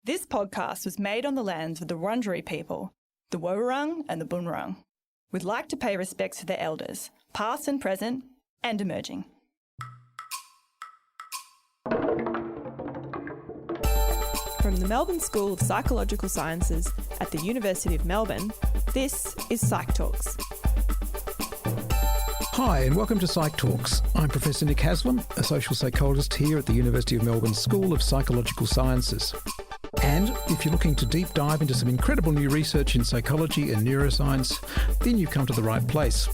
This podcast was made on the lands of the Wurundjeri people, the Woiwurrung and the Bunurong. We'd like to pay respects to their elders, past and present, and emerging. From the Melbourne School of Psychological Sciences at the University of Melbourne, this is PsychTalks. Hi and welcome to PsychTalks. I'm Professor Nick Haslam, a social psychologist here at the University of Melbourne School of Psychological Sciences. And if you're looking to deep dive into some incredible new research in psychology and neuroscience, then you've come to the right place.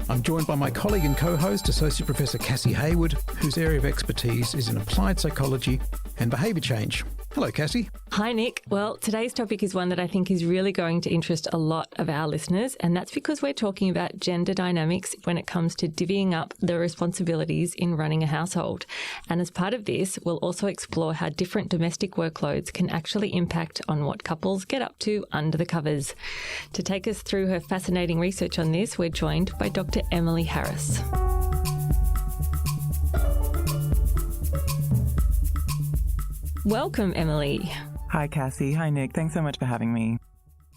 I'm joined by my colleague and co-host, Associate Professor Cassie Hayward, whose area of expertise is in applied psychology and behaviour change. Hello, Cassie. Hi, Nick. Well, today's topic is one that I think is really going to interest a lot of our listeners, and that's because we're talking about gender dynamics when it comes to divvying up the responsibilities in running a household. And as part of this, we'll also explore how different domestic workloads can actually impact on what couples get up to under the covers. To take us through her fascinating research on this, we're joined by Dr. Emily Harris. Welcome, Emily. Hi, Cassie. Hi, Nick. Thanks so much for having me.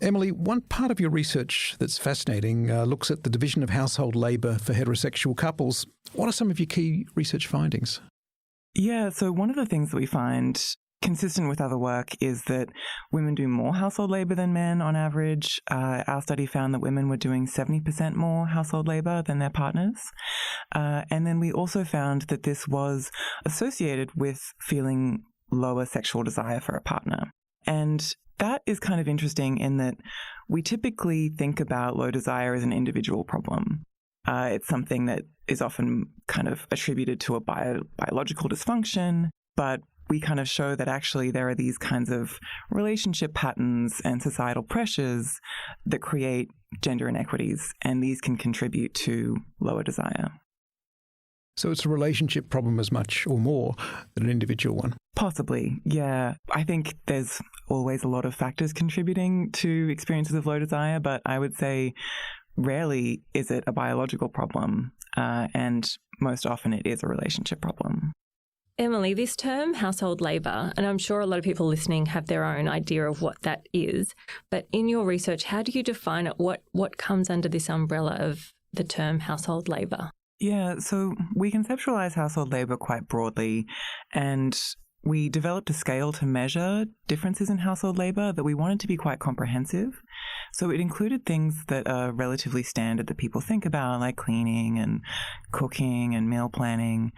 Emily, one part of your research that's fascinating looks at the division of household labour for heterosexual couples. What are some of your key research findings? Yeah, so one of the things that we find consistent with other work is that women do more household labour than men on average. Our study found that women were doing 70% more household labour than their partners. And then we also found that this was associated with feeling lower sexual desire for a partner. And that is kind of interesting in that we typically think about low desire as an individual problem. It's something that is often kind of attributed to a biological dysfunction, but we kind of show that actually there are these kinds of relationship patterns and societal pressures that create gender inequities, and these can contribute to lower desire. So it's a relationship problem as much or more than an individual one? Possibly, yeah. I think there's always a lot of factors contributing to experiences of low desire, but I would say rarely is it a biological problem, and most often it is a relationship problem. Emily, this term, household labour, and I'm sure a lot of people listening have their own idea of what that is, but in your research, how do you define it? What comes under this umbrella of the term household labour? Yeah, so we conceptualize household labour quite broadly, and we developed a scale to measure differences in household labour that we wanted to be quite comprehensive. So it included things that are relatively standard that people think about, like cleaning and cooking and meal planning.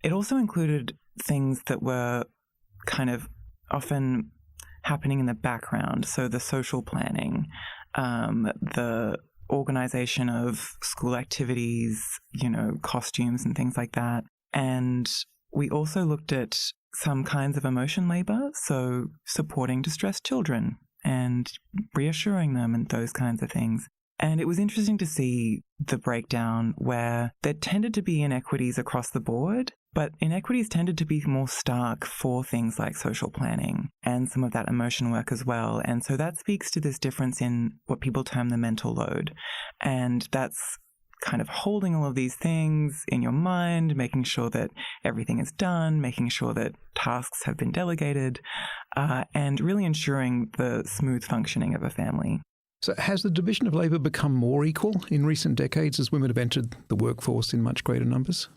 It also included things that were kind of often happening in the background, so the social planning, the organization of school activities, costumes and things like that. And we also looked at some kinds of emotion labor, so supporting distressed children and reassuring them and those kinds of things. And it was interesting to see the breakdown where there tended to be inequities across the board, but inequities tended to be more stark for things like social planning and some of that emotion work as well. And so that speaks to this difference in what people term the mental load. And that's kind of holding all of these things in your mind, making sure that everything is done, making sure that tasks have been delegated, and really ensuring the smooth functioning of a family. So has the division of labour become more equal in recent decades as women have entered the workforce in much greater numbers?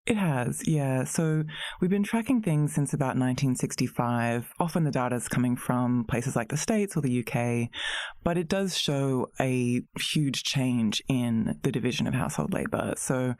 It has, yeah. So we've been tracking things since about 1965. Often the data is coming from places like the States or the UK, but it does show a huge change in the division of household labour. So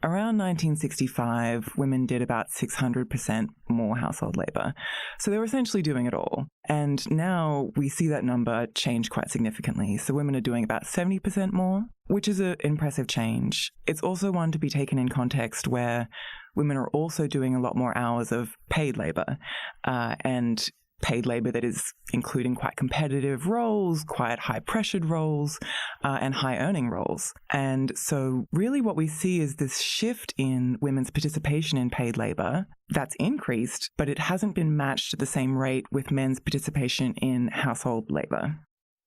around 1965, women did about 600% more household labour. So they were essentially doing it all. And now we see that number change quite significantly. So women are doing about 70% more, which is an impressive change. It's also one to be taken in context where women are also doing a lot more hours of paid labour, and paid labour that is including quite competitive roles, quite high-pressured roles, and high-earning roles. And so really what we see is this shift in women's participation in paid labour that's increased, but it hasn't been matched at the same rate with men's participation in household labour.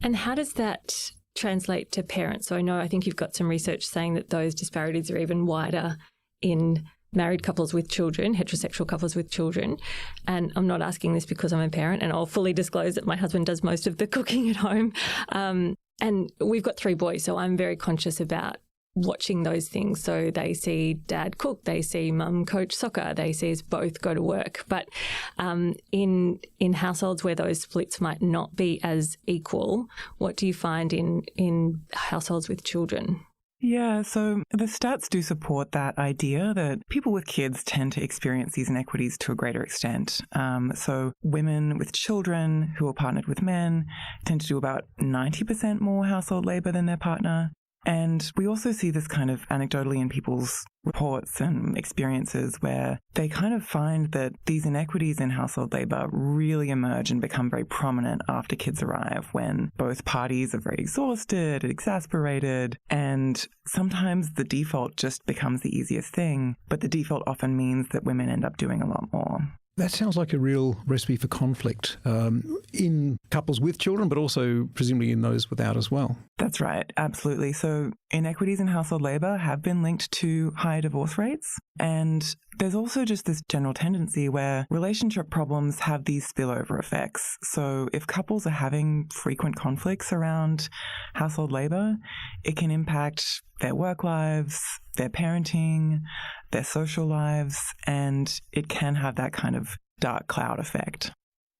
And how does that translate to parents? So I think you've got some research saying that those disparities are even wider in married couples with children, heterosexual couples with children. And I'm not asking this because I'm a parent, and I'll fully disclose that my husband does most of the cooking at home. And we've got 3 boys, so I'm very conscious about watching those things. So they see dad cook, they see mum coach soccer, they see us both go to work. But in households where those splits might not be as equal, what do you find in households with children? Yeah, so the stats do support that idea that people with kids tend to experience these inequities to a greater extent. So women with children who are partnered with men tend to do about 90% more household labour than their partner. And we also see this kind of anecdotally in people's reports and experiences where they kind of find that these inequities in household labour really emerge and become very prominent after kids arrive, when both parties are very exhausted, exasperated, and sometimes the default just becomes the easiest thing, but the default often means that women end up doing a lot more. That sounds like a real recipe for conflict in couples with children, but also presumably in those without as well. That's right, absolutely. So inequities in household labour have been linked to higher divorce rates. And there's also just this general tendency where relationship problems have these spillover effects. So if couples are having frequent conflicts around household labour, it can impact their work lives, their parenting, their social lives, and it can have that kind of dark cloud effect.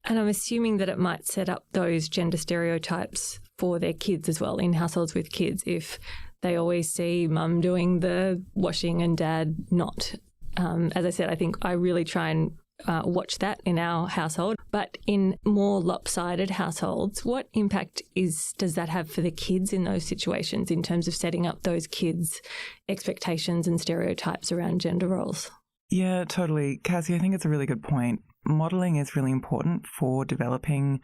And I'm assuming that it might set up those gender stereotypes for their kids as well in households with kids if they always see mum doing the washing and dad not. As I said, I think I really try and watch that in our household. But in more lopsided households, what impact does that have for the kids in those situations in terms of setting up those kids' expectations and stereotypes around gender roles? Yeah, totally. Cassie, I think it's a really good point. Modelling is really important for developing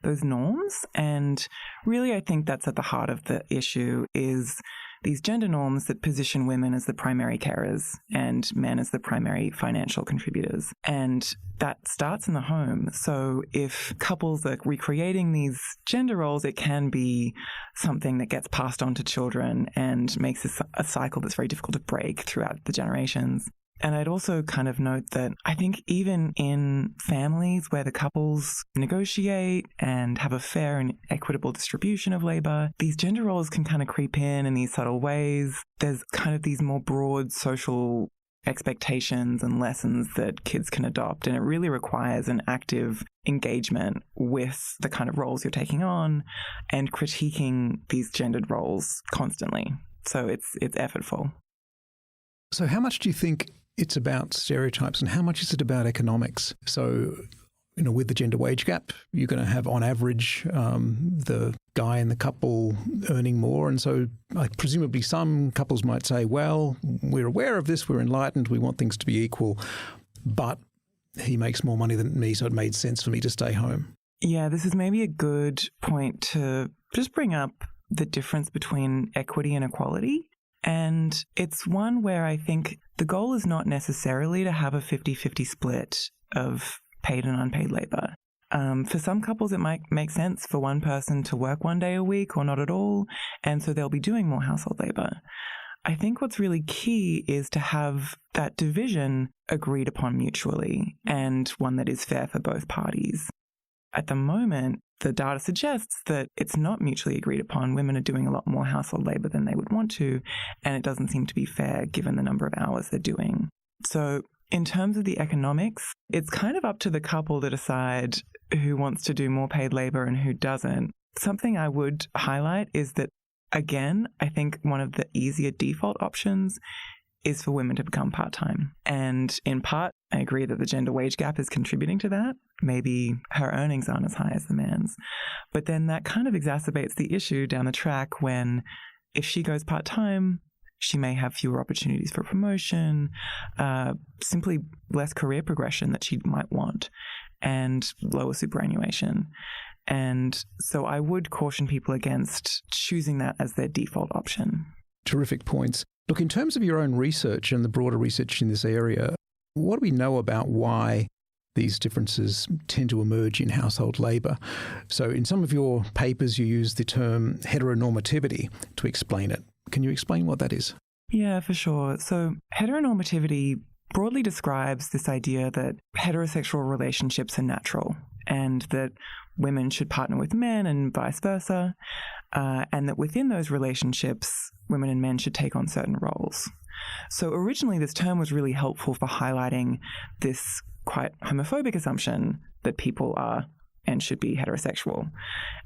those norms. And really, I think that's at the heart of the issue is these gender norms that position women as the primary carers and men as the primary financial contributors. And that starts in the home. So if couples are recreating these gender roles, it can be something that gets passed on to children and makes a cycle that's very difficult to break throughout the generations. And I'd also kind of note that I think even in families where the couples negotiate and have a fair and equitable distribution of labour, these gender roles can kind of creep in these subtle ways. There's kind of these more broad social expectations and lessons that kids can adopt. And it really requires an active engagement with the kind of roles you're taking on and critiquing these gendered roles constantly. So it's effortful. So how much do you think it's about stereotypes and how much is it about economics? So, with the gender wage gap, you're going to have on average the guy in the couple earning more. And so presumably some couples might say, well, we're aware of this, we're enlightened, we want things to be equal, but he makes more money than me, so it made sense for me to stay home. Yeah, this is maybe a good point to just bring up the difference between equity and equality. And it's one where I think the goal is not necessarily to have a 50-50 split of paid and unpaid labour. For some couples, it might make sense for one person to work one day a week or not at all, and so they'll be doing more household labour. I think what's really key is to have that division agreed upon mutually and one that is fair for both parties. At the moment, the data suggests that it's not mutually agreed upon. Women are doing a lot more household labour than they would want to, and it doesn't seem to be fair given the number of hours they're doing. So in terms of the economics, it's kind of up to the couple to decide who wants to do more paid labour and who doesn't. Something I would highlight is that, again, I think one of the easier default options is for women to become part-time. And in part, I agree that the gender wage gap is contributing to that. Maybe her earnings aren't as high as the man's. But then that kind of exacerbates the issue down the track when if she goes part-time, she may have fewer opportunities for promotion, simply less career progression that she might want, and lower superannuation. And so I would caution people against choosing that as their default option. Terrific points. Look, in terms of your own research and the broader research in this area, what do we know about why these differences tend to emerge in household labour? So in some of your papers, you use the term heteronormativity to explain it. Can you explain what that is? Yeah, for sure. So heteronormativity broadly describes this idea that heterosexual relationships are natural and that women should partner with men and vice versa, and that within those relationships, women and men should take on certain roles. So originally, this term was really helpful for highlighting this quite homophobic assumption that people are and should be heterosexual.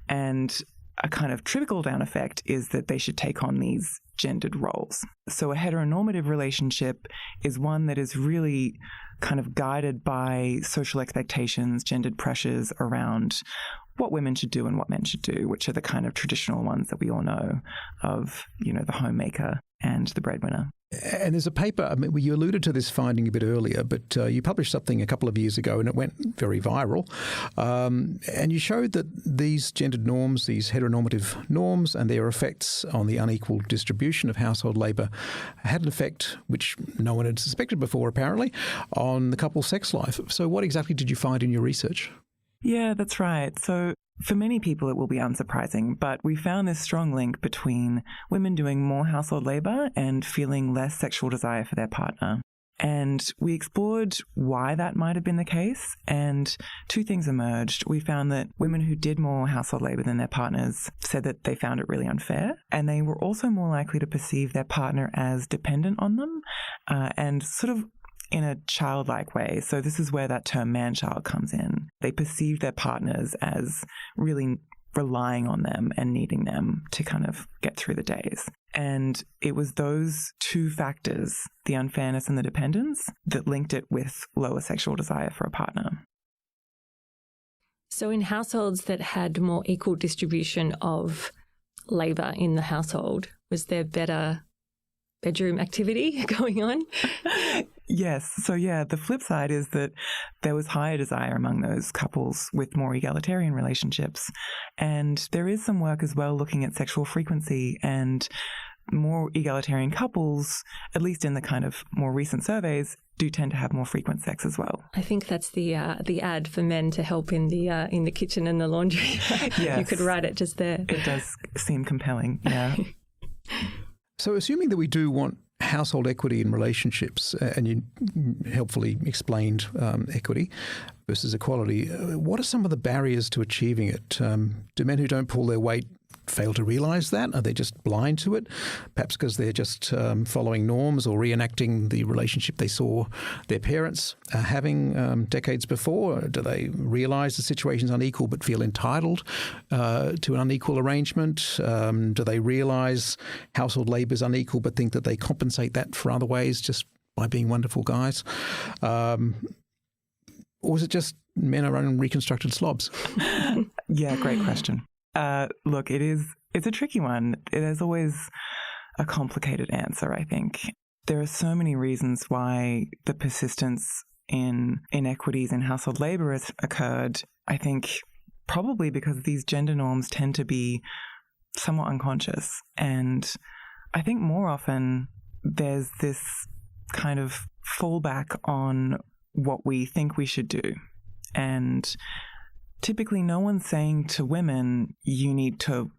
And a kind of trickle-down effect is that they should take on these gendered roles. So a heteronormative relationship is one that is really kind of guided by social expectations, gendered pressures around what women should do and what men should do, which are the kind of traditional ones that we all know of, the homemaker and the breadwinner. And there's a paper, you alluded to this finding a bit earlier, but you published something a couple of years ago and it went very viral. And you showed that these gendered norms, these heteronormative norms and their effects on the unequal distribution of household labour had an effect, which no one had suspected before apparently, on the couple's sex life. So what exactly did you find in your research? Yeah, that's right. So for many people, it will be unsurprising, but we found this strong link between women doing more household labour and feeling less sexual desire for their partner. And we explored why that might have been the case, and two things emerged. We found that women who did more household labour than their partners said that they found it really unfair, and they were also more likely to perceive their partner as dependent on them and sort of in a childlike way. So this is where that term man-child comes in. They perceive their partners as really relying on them and needing them to kind of get through the days. And it was those two factors, the unfairness and the dependence, that linked it with lower sexual desire for a partner. So in households that had more equal distribution of labour in the household, was there better bedroom activity going on? Yes. So, the flip side is that there was higher desire among those couples with more egalitarian relationships. And there is some work as well looking at sexual frequency, and more egalitarian couples, at least in the kind of more recent surveys, do tend to have more frequent sex as well. I think that's the ad for men to help in the kitchen and the laundry. Yes. You could write it just there. It does seem compelling, yeah. So assuming that we do want household equity in relationships, and you helpfully explained equity versus equality, what are some of the barriers to achieving it? Do men who don't pull their weight fail to realise that? Are they just blind to it? Perhaps because they're just following norms or reenacting the relationship they saw their parents having decades before? Do they realise the situation's unequal but feel entitled to an unequal arrangement? Do they realise household labour is unequal but think that they compensate that for other ways just by being wonderful guys? Or is it just men are unreconstructed slobs? Yeah, great question. Look, it's a tricky one. There's always a complicated answer, I think. There are so many reasons why the persistence in inequities in household labour has occurred. I think probably because these gender norms tend to be somewhat unconscious. And I think more often there's this kind of fallback on what we think we should do. And typically no one's saying to women, you need to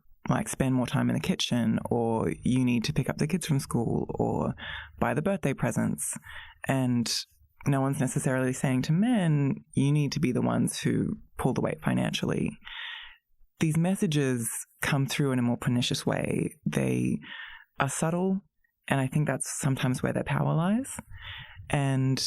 spend more time in the kitchen, or you need to pick up the kids from school, or buy the birthday presents. And no one's necessarily saying to men, you need to be the ones who pull the weight financially. These messages come through in a more pernicious way. They are subtle, and I think that's sometimes where their power lies. And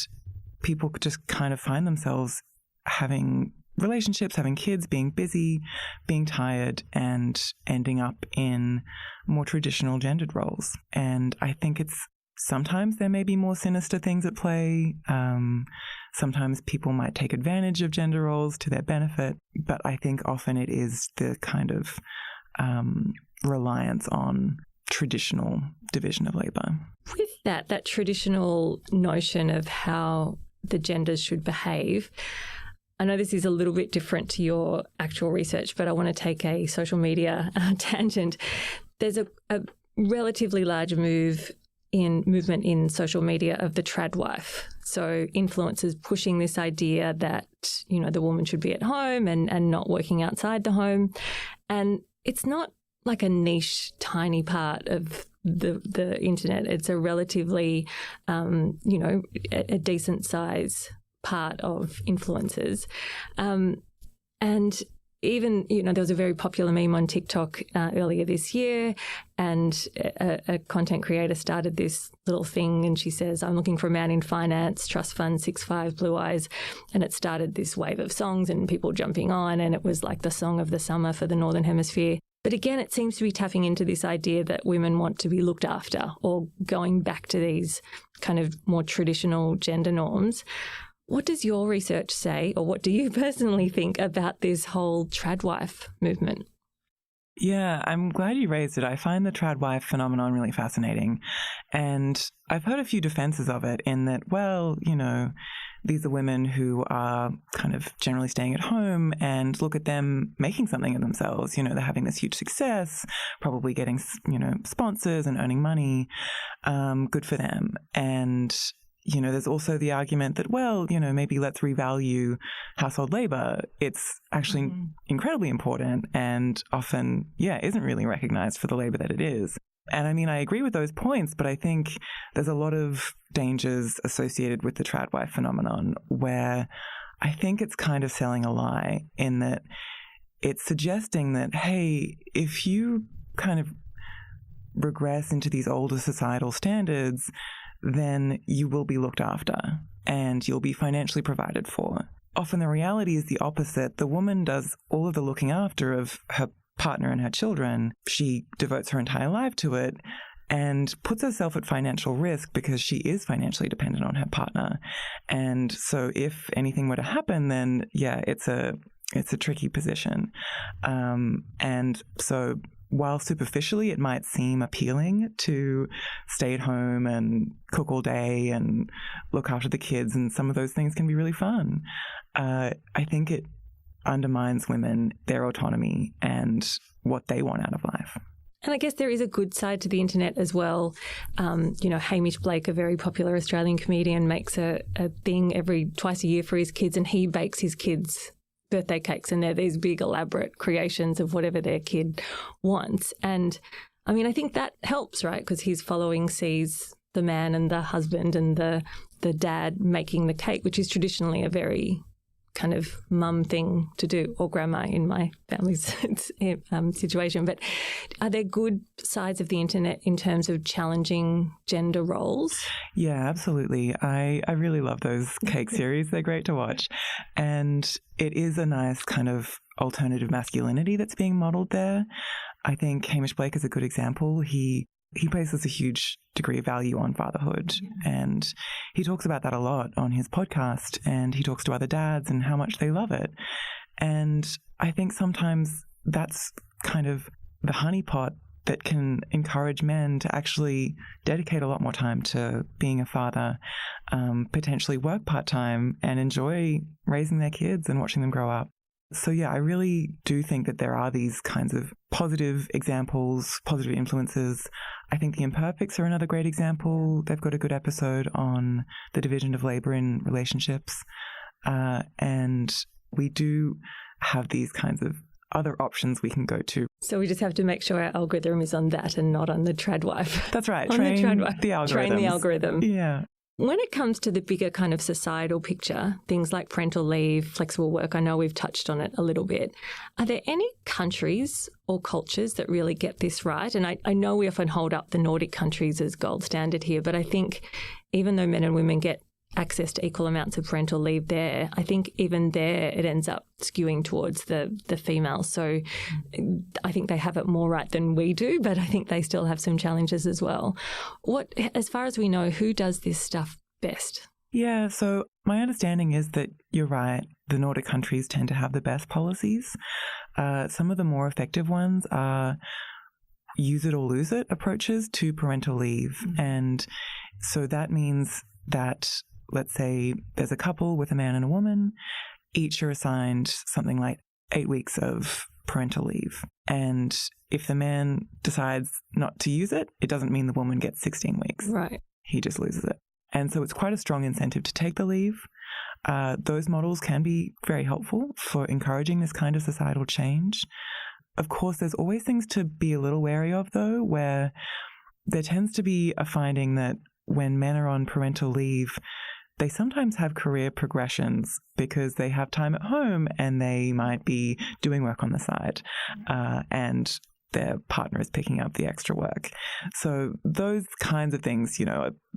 people could just kind of find themselves having relationships, having kids, being busy, being tired, and ending up in more traditional gendered roles. And I think sometimes there may be more sinister things at play. Sometimes people might take advantage of gender roles to their benefit, but I think often it is the kind of reliance on traditional division of labour. With that traditional notion of how the genders should behave, I know this is a little bit different to your actual research, but I want to take a social media tangent. There's a relatively large movement in social media of the trad wife. So influencers pushing this idea that, the woman should be at home and not working outside the home. And it's not like a niche, tiny part of the internet. It's a relatively, a decent size part of influencers. And even, there was a very popular meme on TikTok earlier this year, and a content creator started this little thing, and she says, "I'm looking for a man in finance, trust fund, 6'5", blue eyes." And it started this wave of songs and people jumping on, and it was like the song of the summer for the Northern Hemisphere. But again, it seems to be tapping into this idea that women want to be looked after, or going back to these kind of more traditional gender norms. What does your research say, or what do you personally think about this whole tradwife movement? Yeah, I'm glad you raised it. I find the tradwife phenomenon really fascinating. And I've heard a few defenses of it in that, well, these are women who are kind of generally staying at home, and look at them making something of themselves. They're having this huge success, probably getting, sponsors and earning money. Good for them. And there's also the argument that, well, maybe let's revalue household labor. It's actually incredibly important and often, isn't really recognized for the labor that it is. And I mean, I agree with those points, but I think there's a lot of dangers associated with the tradwife phenomenon where I think it's kind of selling a lie, in that it's suggesting that, hey, if you kind of regress into these older societal standards, then you will be looked after and you'll be financially provided for. Often the reality is the opposite. The woman does all of the looking after of her partner and her children. She devotes her entire life to it and puts herself at financial risk because she is financially dependent on her partner. And so if anything were to happen, then it's a tricky position. And so while superficially it might seem appealing to stay at home and cook all day and look after the kids, and some of those things can be really fun, I think it undermines women, their autonomy and what they want out of life. And I guess there is a good side to the internet as well. Hamish Blake, a very popular Australian comedian, makes a thing twice a year for his kids, and he bakes his kids birthday cakes, and they're these big elaborate creations of whatever their kid wants. And I mean, I think that helps, right? Because his following sees the man and the husband and the dad making the cake, which is traditionally a very kind of mum thing to do, or grandma in my family's situation. But are there good sides of the internet in terms of challenging gender roles? Yeah, absolutely. I really love those cake series. They're great to watch. And it is a nice kind of alternative masculinity that's being modeled there. I think Hamish Blake is a good example. He places a huge degree of value on fatherhood, and he talks about that a lot on his podcast, and he talks to other dads and how much they love it. And I think sometimes that's kind of the honeypot that can encourage men to actually dedicate a lot more time to being a father, potentially work part-time and enjoy raising their kids and watching them grow up. So I really do think that there are these kinds of positive examples, positive influences. I think The Imperfects are another great example. They've got a good episode on the division of labor in relationships. And we do have these kinds of other options we can go to. So we just have to make sure our algorithm is on that and not on the tradwife. That's right. Train the algorithm. Yeah. When it comes to the bigger kind of societal picture, things like parental leave, flexible work, I know we've touched on it a little bit. Are there any countries or cultures that really get this right? And I know we often hold up the Nordic countries as gold standard here, but I think even though men and women get access to equal amounts of parental leave there, I think even there it ends up skewing towards the female. So I think they have it more right than we do, but I think they still have some challenges as well. As far as we know, who does this stuff best? Yeah, so my understanding is that you're right. The Nordic countries tend to have the best policies. Some of the more effective ones are use it or lose it approaches to parental leave. Mm-hmm. And so that means that, let's say there's a couple with a man and a woman, each are assigned something like 8 weeks of parental leave. And if the man decides not to use it, it doesn't mean the woman gets 16 weeks. Right. He just loses it. And so it's quite a strong incentive to take the leave. Those models can be very helpful for encouraging this kind of societal change. Of course, there's always things to be a little wary of, though, where there tends to be a finding that when men are on parental leave, they sometimes have career progressions because they have time at home and they might be doing work on the side, and their partner is picking up the extra work. So those kinds of things,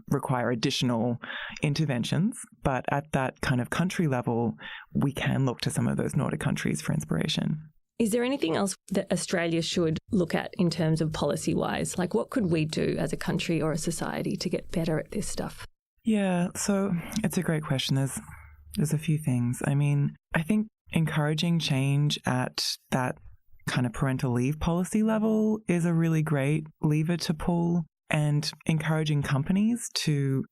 require additional interventions. But at that kind of country level, we can look to some of those Nordic countries for inspiration. Is there anything else that Australia should look at in terms of policy-wise? Like, what could we do as a country or a society to get better at this stuff? Yeah, so it's a great question. There's a few things. I mean, I think encouraging change at that kind of parental leave policy level is a really great lever to pull, and encouraging companies to,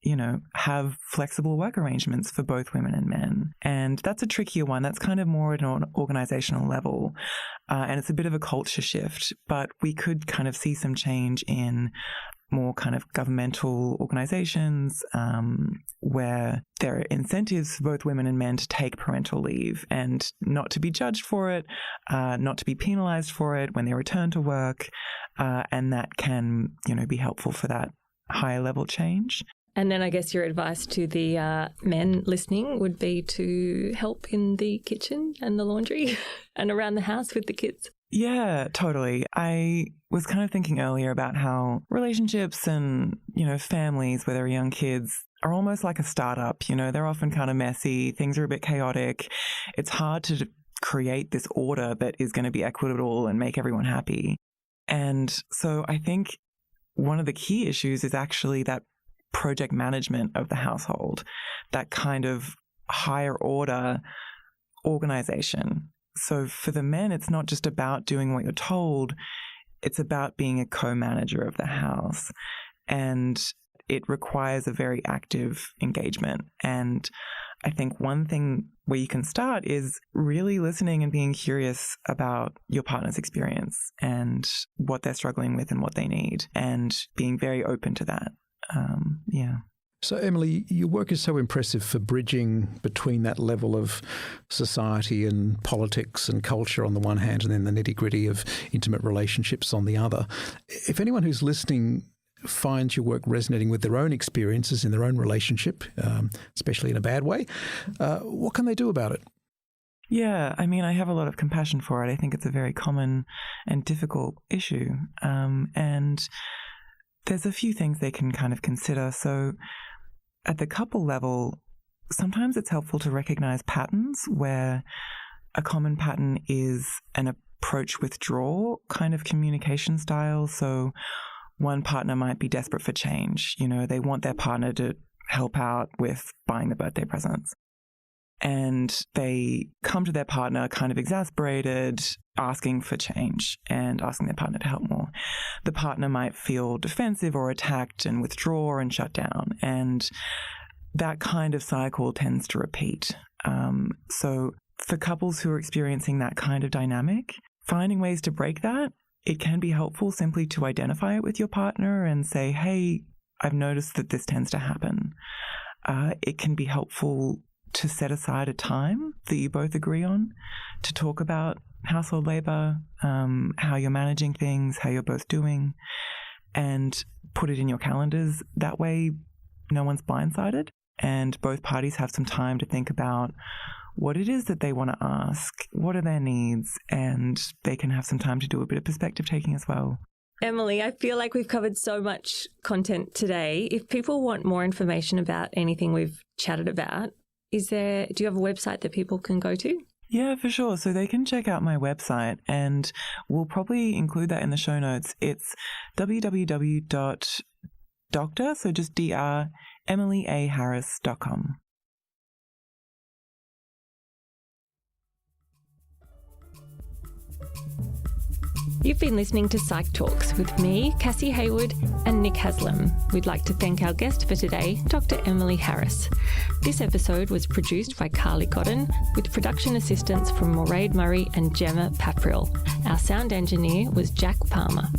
have flexible work arrangements for both women and men. And that's a trickier one. That's kind of more at an organizational level. And it's a bit of a culture shift, but we could kind of see some change in more kind of governmental organizations where there are incentives for both women and men to take parental leave and not to be judged for it, not to be penalized for it when they return to work. And that can, be helpful for that higher level change. And then I guess your advice to the men listening would be to help in the kitchen and the laundry and around the house with the kids. Yeah, totally. I was kind of thinking earlier about how relationships and, families where there are young kids are almost like a startup. They're often kind of messy. Things are a bit chaotic. It's hard to create this order that is going to be equitable and make everyone happy. And so I think one of the key issues is actually that project management of the household, that kind of higher order organization. So for the men, it's not just about doing what you're told, it's about being a co-manager of the house. And it requires a very active engagement. And I think one thing where you can start is really listening and being curious about your partner's experience and what they're struggling with and what they need, and being very open to that. So, Emily, your work is so impressive for bridging between that level of society and politics and culture on the one hand, and then the nitty-gritty of intimate relationships on the other. If anyone who's listening finds your work resonating with their own experiences in their own relationship, especially in a bad way, what can they do about it? Yeah, I mean, I have a lot of compassion for it. I think it's a very common and difficult issue. And there's a few things they can kind of consider. So at the couple level, sometimes it's helpful to recognize patterns where a common pattern is an approach withdraw kind of communication style. So one partner might be desperate for change. They want their partner to help out with buying the birthday presents. And they come to their partner kind of exasperated, asking for change and asking their partner to help more. The partner might feel defensive or attacked and withdraw and shut down. And that kind of cycle tends to repeat. So for couples who are experiencing that kind of dynamic, finding ways to break that, it can be helpful simply to identify it with your partner and say, hey, I've noticed that this tends to happen. It can be helpful to set aside a time that you both agree on to talk about household labor, how you're managing things, how you're both doing, and put it in your calendars. That way, no one's blindsided, and both parties have some time to think about what it is that they want to ask, what are their needs, and they can have some time to do a bit of perspective taking as well. Emily, I feel like we've covered so much content today. If people want more information about anything we've chatted about, do you have a website that people can go to? Yeah, for sure. So they can check out my website, and we'll probably include that in the show notes. It's www.dr, so just Dr, EmilyAHarris.com. You've been listening to PsychTalks with me, Cassie Hayward, and Nick Haslam. We'd like to thank our guest for today, Dr. Emily Harris. This episode was produced by Carly Godden, with production assistance from Moraid Murray and Gemma Papril. Our sound engineer was Jack Palmer.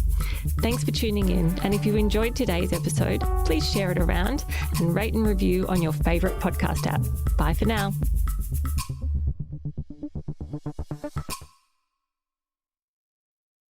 Thanks for tuning in, and if you enjoyed today's episode, please share it around and rate and review on your favourite podcast app. Bye for now.